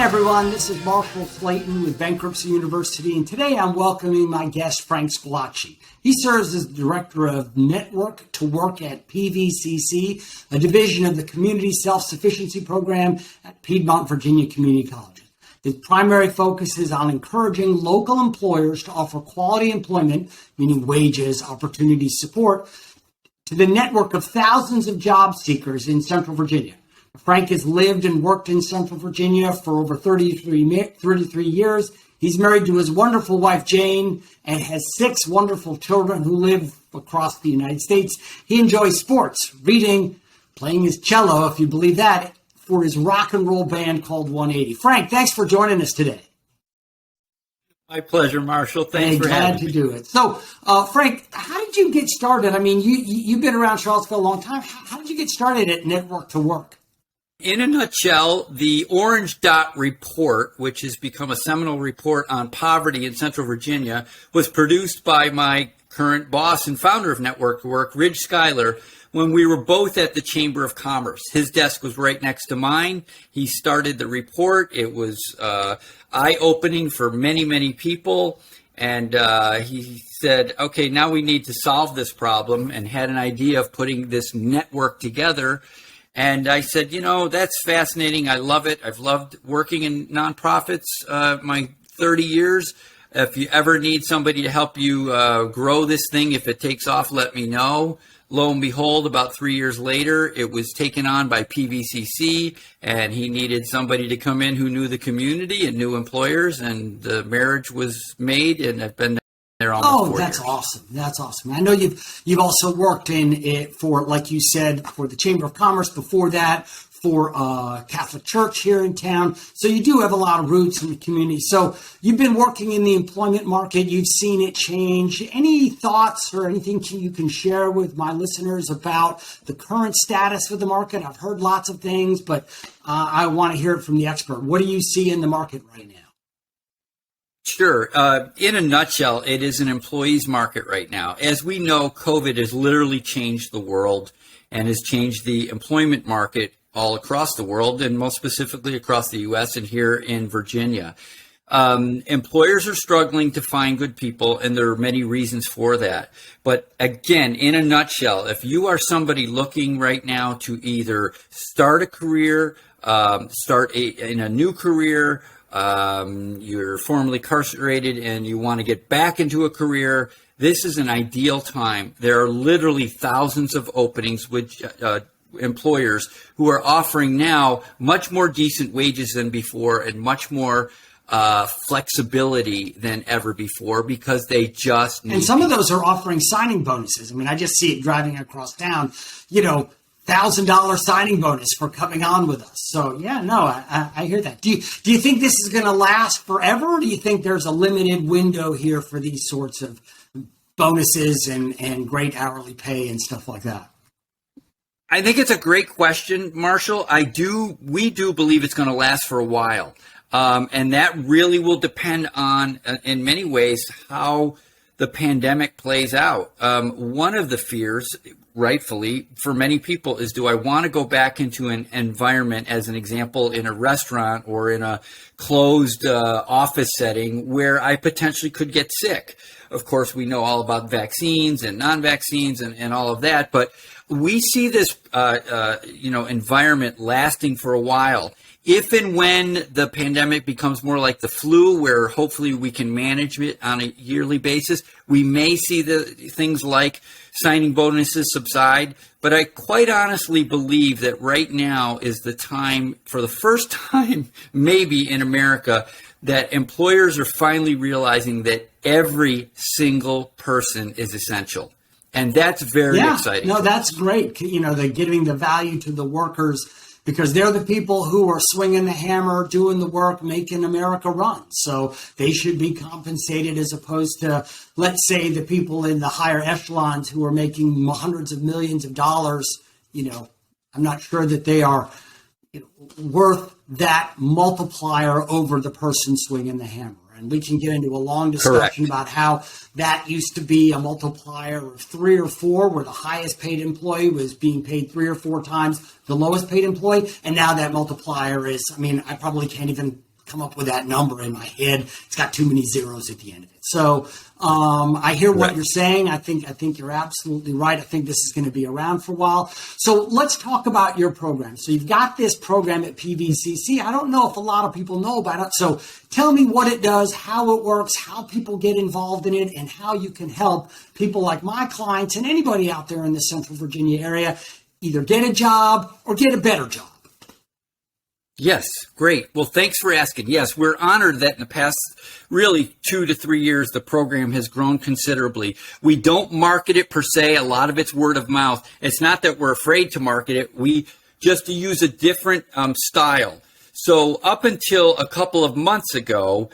everyone. This is Marshall Clayton with Bankruptcy University, and today I'm welcoming my guest, Frank Spilacci. He serves as the Director of Network to Work at PVCC, a division of the Community Self-Sufficiency Program at Piedmont, Virginia Community College. His primary focus is on encouraging local employers to offer quality employment, meaning wages, opportunities, support, to the network of thousands of job seekers in Central Virginia. Frank has lived and worked in Central Virginia for over 33 years. He's married to his wonderful wife, Jane, and has 6 wonderful children who live across the United States. He enjoys sports, reading, playing his cello, if you believe that, for his rock and roll band called 180. Frank, thanks for joining us today. My pleasure, Marshall. Thanks for having me. Glad to do it. So, Frank, how did you get started? I mean, you've been around Charlottesville a long time. How did you get started at Network to Work? In a nutshell, the Orange Dot Report, which has become a seminal report on poverty in Central Virginia, was produced by my current boss and founder of Network to Work, Ridge Schuyler, when we were both at the Chamber of Commerce. His desk was right next to mine. He started the report. It was eye-opening for many, many people. And he said, okay, now we need to solve this problem, and had an idea of putting this network together. And I said, that's fascinating. I love it. I've loved working in nonprofits my 30 years. If you ever need somebody to help you grow this thing, if it takes off, let me know. Lo and behold, about 3 years later, it was taken on by PVCC, and he needed somebody to come in who knew the community and knew employers, and the marriage was made, and I've been there almost 4 years. Awesome. That's awesome. I know you've also worked in it for, like you said, for the Chamber of Commerce, before that, for Catholic Church here in town. So you do have a lot of roots in the community. So you've been working in the employment market. You've seen it change. Any thoughts or anything you can share with my listeners about the current status of the market? I've heard lots of things, but I want to hear it from the expert. What do you see in the market right now? Sure. In a nutshell, it is an employee's market right now. As we know, COVID has literally changed the world and has changed the employment market all across the world, and most specifically across the U.S. and here in Virginia. Employers are struggling to find good people, and there are many reasons for that. But again, in a nutshell, if you are somebody looking right now to either start a career, in a new career, you're formerly incarcerated and you want to get back into a career, this is an ideal time. There are literally thousands of openings with employers who are offering now much more decent wages than before and much more flexibility than ever before, because they just need. And some of those are offering signing bonuses. I mean, I just see it driving across town, $1,000 signing bonus for coming on with us. So I hear that. Do you think this is going to last forever, or do you think there's a limited window here for these sorts of bonuses and great hourly pay and stuff like that? I think it's a great question, Marshall. We do believe it's going to last for a while. And that really will depend on, in many ways, how the pandemic plays out. One of the fears, rightfully, for many people is, do I want to go back into an environment, as an example, in a restaurant or in a closed office setting where I potentially could get sick? Of course, we know all about vaccines and non-vaccines and all of that, but we see this, environment lasting for a while. If and when the pandemic becomes more like the flu, where hopefully we can manage it on a yearly basis, we may see the things like signing bonuses subside. But I quite honestly believe that right now is the time, for the first time maybe in America, that employers are finally realizing that every single person is essential. And that's very exciting. No, that's great. They're giving the value to the workers, because they're the people who are swinging the hammer, doing the work, making America run. So they should be compensated, as opposed to, let's say, the people in the higher echelons who are making hundreds of millions of dollars. I'm not sure that they are worth that multiplier over the person swinging the hammer. And we can get into a long discussion about how that used to be a multiplier of 3 or 4, where the highest paid employee was being paid 3 or 4 times the lowest paid employee. And now that multiplier is, I probably can't even come up with that number in my head. It's got too many zeros at the end of it. So I hear what you're saying. I think you're absolutely right. I think this is going to be around for a while. So let's talk about your program. So you've got this program at PVCC. I don't know if a lot of people know about it. So tell me what it does, how it works, how people get involved in it, and how you can help people like my clients and anybody out there in the Central Virginia area either get a job or get a better job. Yes, great. Well, thanks for asking. Yes, we're honored that in the past really 2 to 3 years, the program has grown considerably. We don't market it per se. A lot of it's word of mouth. It's not that we're afraid to market it. We just use a different style. So up until a couple of months ago,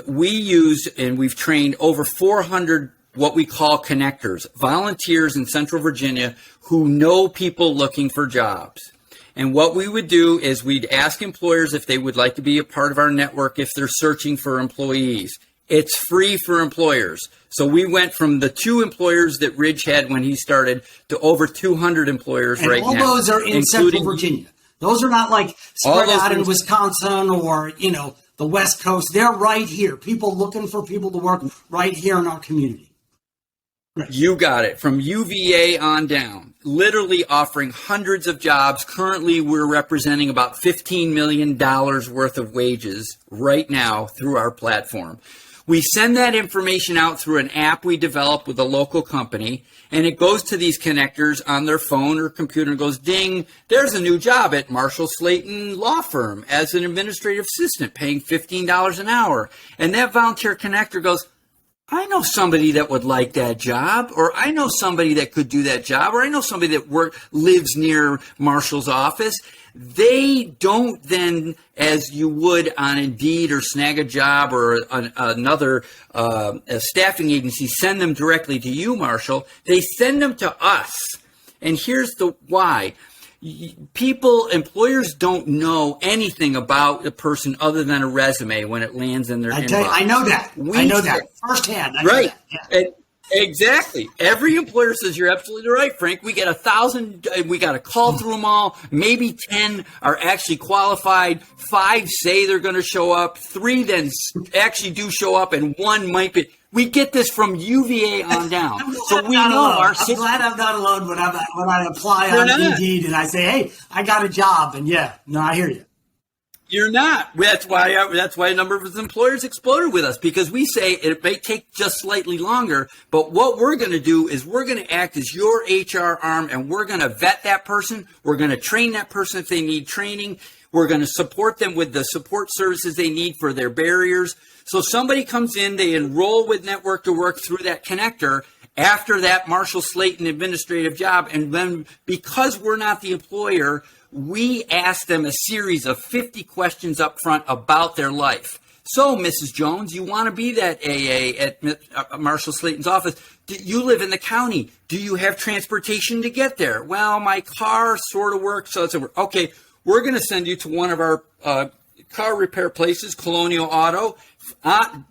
we use and we've trained over 400 what we call connectors, volunteers in Central Virginia who know people looking for jobs. And what we would do is we'd ask employers if they would like to be a part of our network if they're searching for employees. It's free for employers. So we went from the 2 employers that Ridge had when he started to over 200 employers and right now. And all those are in Central Virginia. Those are not like spread out in Wisconsin or, the West Coast. They're right here. People looking for people to work right here in our community. Right. You got it. From UVA on down, literally offering hundreds of jobs. Currently, we're representing about $15 million worth of wages right now through our platform. We send that information out through an app we develop with a local company, and it goes to these connectors on their phone or computer and goes, ding, there's a new job at Marshall Slayton Law Firm as an administrative assistant paying $15 an hour. And that volunteer connector goes, I know somebody that would like that job, or I know somebody that could do that job, or I know somebody that lives near Marshall's office. They don't then, as you would on Indeed or Snag a Job or another staffing agency, send them directly to you, Marshall. They send them to us. And here's the why. Employers don't know anything about a person other than a resume when it lands in their inbox. I know that. I know that firsthand. Right. Yeah. Exactly. Every employer says you're absolutely right, Frank. We get 1,000. We got to call through them all. Maybe 10 are actually qualified. 5 say they're going to show up. 3 then actually do show up, and 1 might be. We get this from UVA on down. So we know our I'm glad I'm not alone when I apply on Indeed and I say, hey, I got a job. And I hear you. You're not. That's why a number of employers exploded with us, because we say it may take just slightly longer, but what we're going to do is we're going to act as your HR arm, and we're going to vet that person. We're going to train that person if they need training. We're going to support them with the support services they need for their barriers. So somebody comes in, they enroll with Network to Work through that connector after that Marshall Slayton administrative job. And then because we're not the employer, we ask them a series of 50 questions up front about their life. So, Mrs. Jones, you want to be that AA at Marshall Slayton's office. You live in the county. Do you have transportation to get there? Well, my car sort of works. So it's okay. We're going to send you to one of our car repair places, Colonial Auto.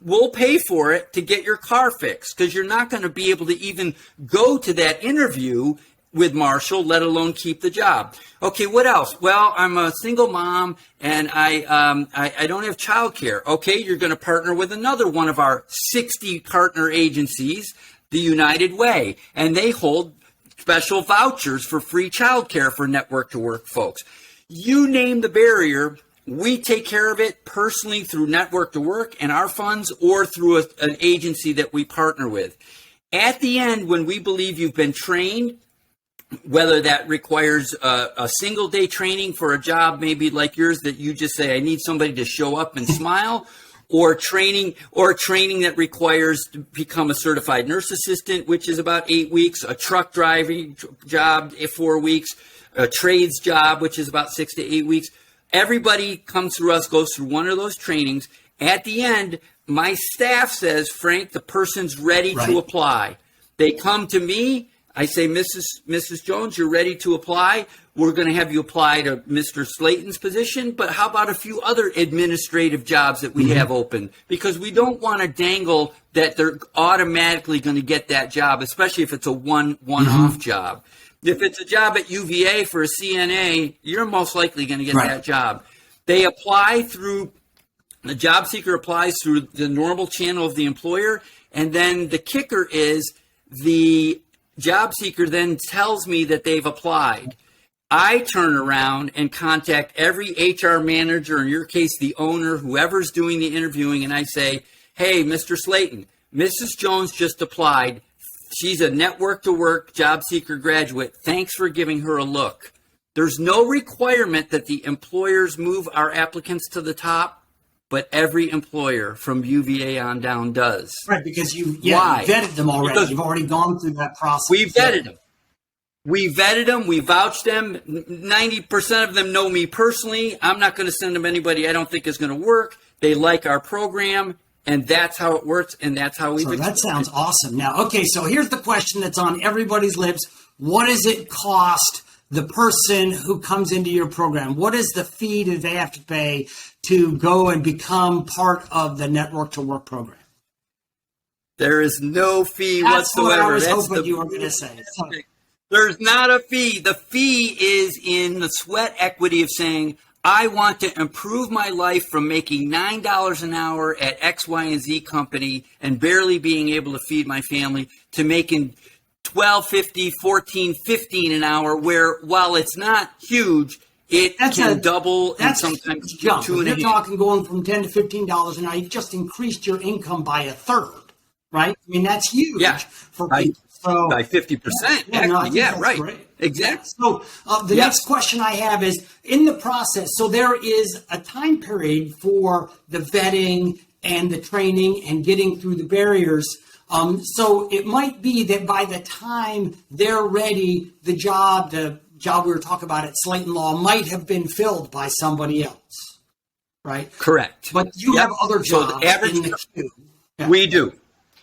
We'll pay for it to get your car fixed, because you're not going to be able to even go to that interview with Marshall, let alone keep the job. Okay, what else? Well, I'm a single mom and I don't have childcare. Okay, you're going to partner with another one of our 60 partner agencies, the United Way, and they hold special vouchers for free childcare for Network to Work folks. You name the barrier, we take care of it personally through Network to Work and our funds, or through an agency that we partner with. At the end, when we believe you've been trained, whether that requires a single day training for a job maybe like yours that you just say, I need somebody to show up and smile, or training that requires to become a certified nurse assistant, which is about 8 weeks, a truck driving job 4 weeks, a trades job, which is about 6 to 8 weeks. Everybody comes through us, goes through one of those trainings. At the end, my staff says, Frank, the person's ready to apply. They come to me. I say, Mrs. Jones, you're ready to apply. We're going to have you apply to Mr. Slayton's position, but how about a few other administrative jobs that we have open? Because we don't want to dangle that they're automatically going to get that job, especially if it's a one-off job. If it's a job at UVA for a CNA, you're most likely going to get that job. They apply through The job seeker applies through the normal channel of the employer, and then the kicker is the job seeker then tells me that they've applied. I turn around and contact every HR manager, in your case, the owner, whoever's doing the interviewing, and I say, hey, Mr. Slayton, Mrs. Jones just applied. She's a network to work job seeker graduate. Thanks for giving her a look. There's no requirement that the employers move our applicants to the top, but every employer from UVA on down does. Right, because you Why? vetted them already. Because you've already gone through that process. We vetted them. We vetted them. We vouched them. 90% of them know me personally. I'm not going to send them anybody I don't think is going to work. They like our program, and that's how it works, and that's how we've. So that sounds awesome. Now, okay, so here's the question that's on everybody's lips. What does it cost the person who comes into your program? What is the fee that they have to pay to go and become part of the Network to Work program? There is no fee That's whatsoever. what I was That's hoping you were going to say. So, There's not a fee. The fee is in the sweat equity of saying, I want to improve my life from making $9 an hour at X, Y, and Z company and barely being able to feed my family to making $12.50, $14.15 an hour, where while it's not huge, it can double and sometimes jump. two and a You're half. talking going from $10 to $15 an hour. You've just increased your income by a third, right? I mean, that's huge for people. So, by 50%. Right. Great. Exactly. So the next question I have is, in the process, so there is a time period for the vetting and the training and getting through the barriers. So it might be that by the time they're ready, the job we were talking about at Slayton Law might have been filled by somebody else, right? Correct. But you have other jobs So the average, in the queue. Yeah. We do.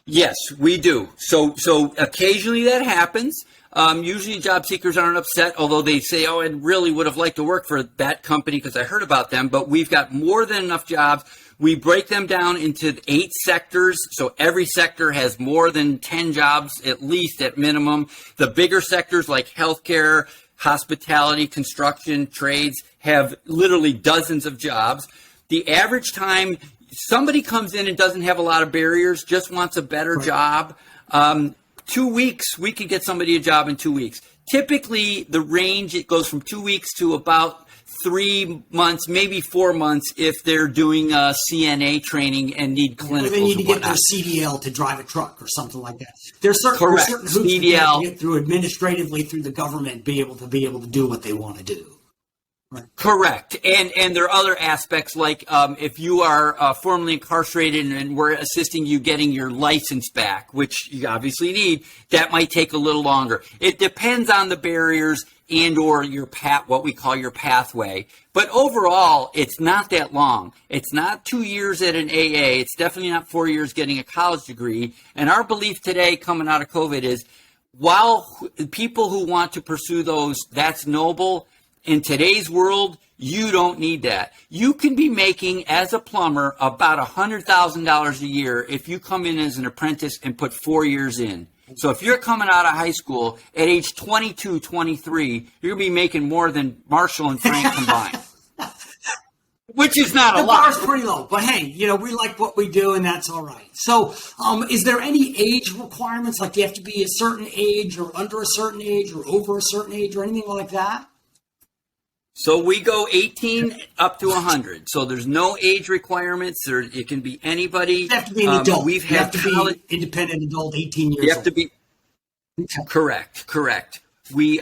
Yes, we do. So occasionally that happens. Usually job seekers aren't upset, although they say, oh, I really would have liked to work for that company because I heard about them. But we've got more than enough jobs. We break them down into 8 sectors. So every sector has more than 10 jobs, at least at minimum. The bigger sectors like healthcare, hospitality, construction, trades have literally dozens of jobs. The average time somebody comes in and doesn't have a lot of barriers, just wants a better job, 2 weeks, we could get somebody a job in 2 weeks. Typically, the range, it goes from 2 weeks to about 3 months, maybe 4 months if they're doing CNA training and need clinicals. Or they need to get their whatnot. CDL to drive a truck or something like that. There's certain Correct. hoops that they have CDL. to get through administratively through the government, be able to do what they want to do. Right. Correct. And there are other aspects like if you are formerly incarcerated and we're assisting you getting your license back, which you obviously need, that might take a little longer. It depends on the barriers and or your what we call your pathway. But overall, it's not that long. It's not 2 years at an AA. It's definitely not 4 years getting a college degree. And our belief today coming out of COVID is while people who want to pursue those, that's noble. In today's world, you don't need that. You can be making, as a plumber, about $100,000 a year if you come in as an apprentice and put 4 years in. So if you're coming out of high school at age 22, 23, you're going to be making more than Marshall and Frank combined. Which is not a The lot. bar's pretty low, but hey, we like what we do, and that's all right. So, is there any age requirements? Like, do you have to be a certain age, or under a certain age, or over a certain age, or anything like that? So we go 18 up to 100. So there's no age requirements. It can be anybody. You have to be an adult. We've You had have to be independent adult, 18 years You have old. to be Okay. correct. We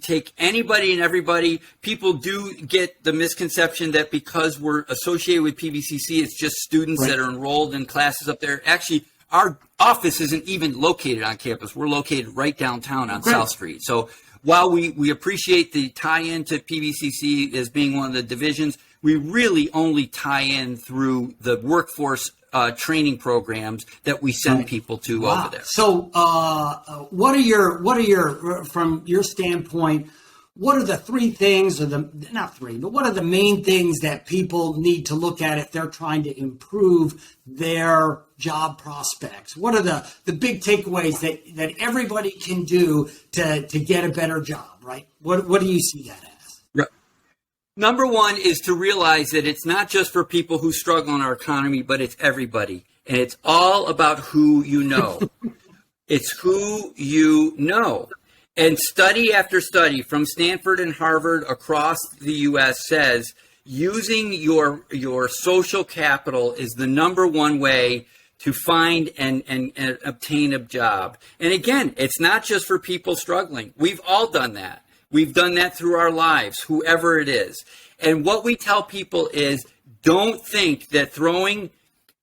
take anybody and everybody. People do get the misconception that because we're associated with PVCC, it's just students that are enrolled in classes up there. Actually, our office isn't even located on campus. We're located right downtown on South Street. So while we appreciate the tie-in to PVCC as being one of the divisions, we really only tie in through the workforce training programs that we send people to over there. So, what are your from your standpoint? What are the 3 things, or not 3, but what are the main things that people need to look at if they're trying to improve their job prospects? What are the big takeaways that everybody can do to get a better job? Right? What do you see that as? Number one is to realize that it's not just for people who struggle in our economy, but it's everybody. And it's all about who you know. It's who you know. And study after study from Stanford and Harvard across the U.S. says using your social capital is the number one way to find and obtain a job. And again, it's not just for people struggling. We've all done that. We've done that through our lives, whoever it is. And what we tell people is don't think that throwing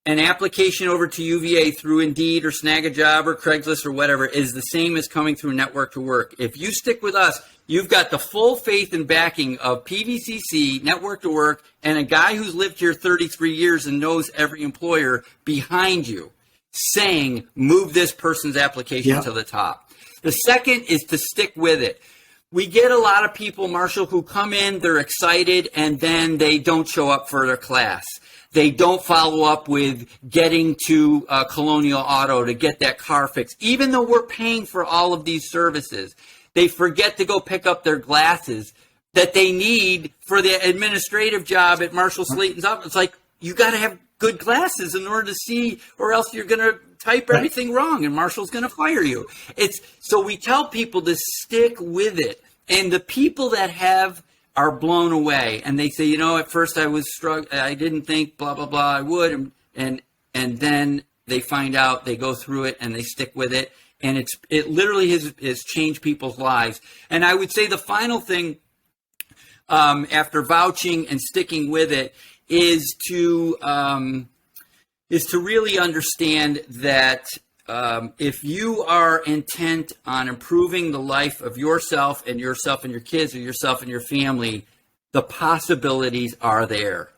an application over to UVA through Indeed or Snag a Job or Craigslist or whatever is the same as coming through Network to Work. If you stick with us, you've got the full faith and backing of PVCC, Network to Work, and a guy who's lived here 33 years and knows every employer behind you saying, move this person's application to the top. The second is to stick with it. We get a lot of people, Marshall, who come in, they're excited, and then they don't show up for their class. They don't follow up with getting to Colonial Auto to get that car fixed. Even though we're paying for all of these services, they forget to go pick up their glasses that they need for the administrative job at Marshall Slayton's office. It's like, you got to have good glasses in order to see, or else you're going to type everything wrong and Marshall's going to fire you. So we tell people to stick with it. And the people that are blown away, and they say, at first I was struggling, I didn't think blah, blah, blah, I would. And then they find out, they go through it and they stick with it. And it literally has changed people's lives. And I would say the final thing after vouching and sticking with it is to really understand that if you are intent on improving the life of yourself and your kids or yourself and your family, the possibilities are there.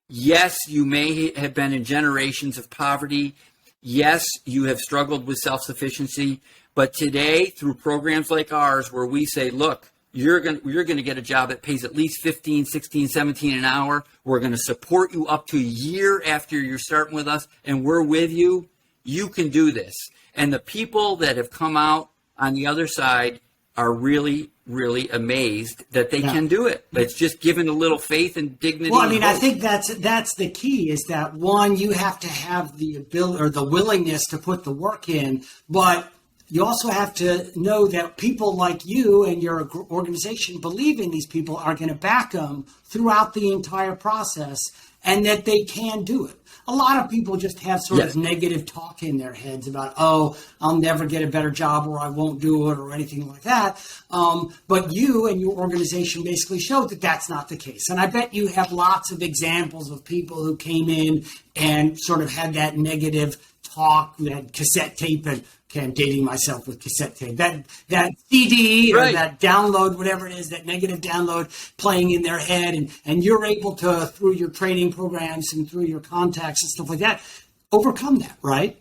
Yes, you may have been in generations of poverty. Yes, you have struggled with self-sufficiency. But today, through programs like ours, where we say, look, you're going to get a job that pays at least 15, 16, 17 an hour. We're going to support you up to a year after you're starting with us, and we're with you. You can do this. And the people that have come out on the other side are really, really amazed that they can do it. But it's just given a little faith and dignity. Well, I mean, I think that's the key is that, one, you have to have the ability or the willingness to put the work in, but you also have to know that people like you and your organization believe in these people are going to back them throughout the entire process and that they can do it. A lot of people just have sort of negative talk in their heads about, oh, I'll never get a better job or I won't do it or anything like that. But you and your organization basically showed that that's not the case. And I bet you have lots of examples of people who came in and sort of had that negative talk, that cassette tape, and okay, I'm dating myself with cassette tape, that CD or that download, whatever it is, that negative download playing in their head, and you're able to, through your training programs and through your contacts and stuff like that, overcome that, right?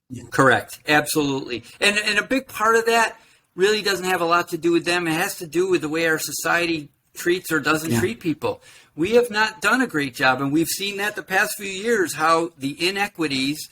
Yeah. Correct. Absolutely. And a big part of that really doesn't have a lot to do with them. It has to do with the way our society treats or doesn't treat people. We have not done a great job, and we've seen that the past few years, how the inequities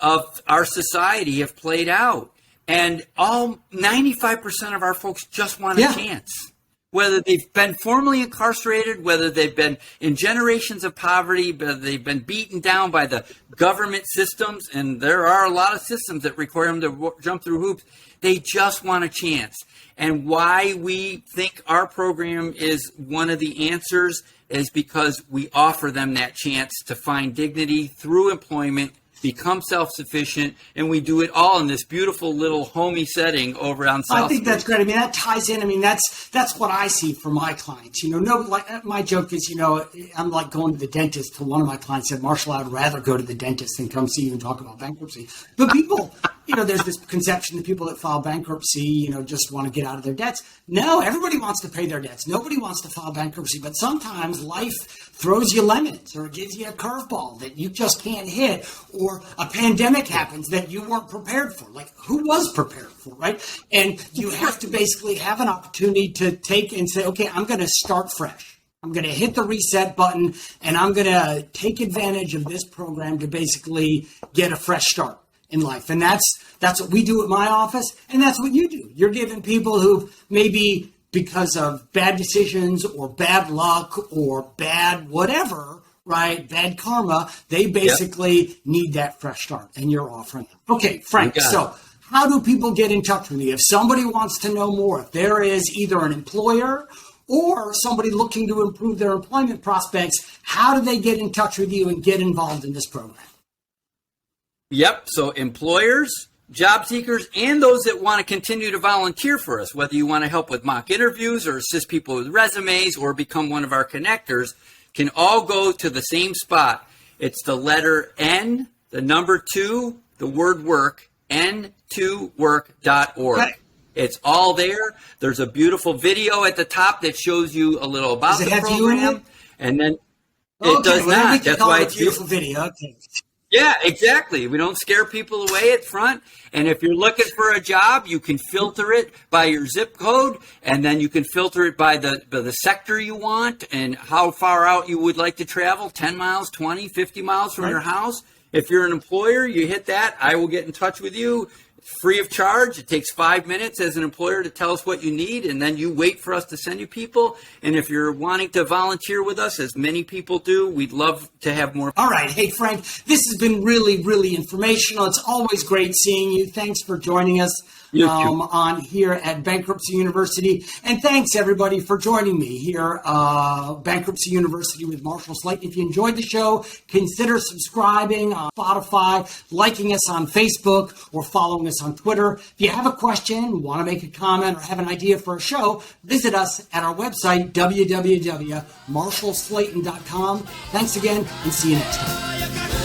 of our society have played out. And 95% of our folks just want a chance. Whether they've been formerly incarcerated, whether they've been in generations of poverty, whether they've been beaten down by the government systems, and there are a lot of systems that require them to jump through hoops, they just want a chance. And why we think our program is one of the answers is because we offer them that chance to find dignity through employment, become self-sufficient, and we do it all in this beautiful little homey setting over on South I think Street. that's great. I mean, that ties in. I mean, that's what I see for my clients. Like my joke is, I'm like going to the dentist. To one of my clients said, Marshall, I'd rather go to the dentist than come see you and talk about bankruptcy. But people, there's this conception that people that file bankruptcy, just want to get out of their debts. No, everybody wants to pay their debts. Nobody wants to file bankruptcy. But sometimes life throws you lemons or gives you a curveball that you just can't hit, or a pandemic happens that you weren't prepared for. Like, who was prepared for, right? And you have to basically have an opportunity to take and say, okay, I'm going to start fresh. I'm going to hit the reset button, and I'm going to take advantage of this program to basically get a fresh start in life. And that's what we do at my office, and that's what you do. You're giving people who maybe because of bad decisions or bad luck or bad whatever, right? Bad karma. They basically need that fresh start, and you're offering them. Okay, Frank, so how do people get in touch with you? If somebody wants to know more, if there is either an employer or somebody looking to improve their employment prospects, how do they get in touch with you and get involved in this program? Yep. So employers, job seekers, and those that want to continue to volunteer for us, whether you want to help with mock interviews or assist people with resumes or become one of our connectors, can all go to the same spot. It's the letter N, the number 2, the word work, n2work.org. Okay. It's all there. There's a beautiful video at the top that shows you a little about the program. And then it does not. That's why it's beautiful video. Okay. Yeah, exactly. We don't scare people away at front. And if you're looking for a job, you can filter it by your zip code, and then you can filter it by the sector you want and how far out you would like to travel, 10 miles, 20, 50 miles from your house. If you're an employer, you hit that. I will get in touch with you. It's free of charge. It takes 5 minutes as an employer to tell us what you need, and then you wait for us to send you people. And if you're wanting to volunteer with us, as many people do, we'd love to have more. All right. Hey, Frank, this has been really, really informational. It's always great seeing you. Thanks for joining us on here at Bankruptcy University. And thanks, everybody, for joining me here, Bankruptcy University with Marshall Slayton. If you enjoyed the show, consider subscribing on Spotify, liking us on Facebook, or following us on Twitter. If you have a question, want to make a comment, or have an idea for a show, visit us at our website, www.marshallslayton.com. Thanks again, and see you next time.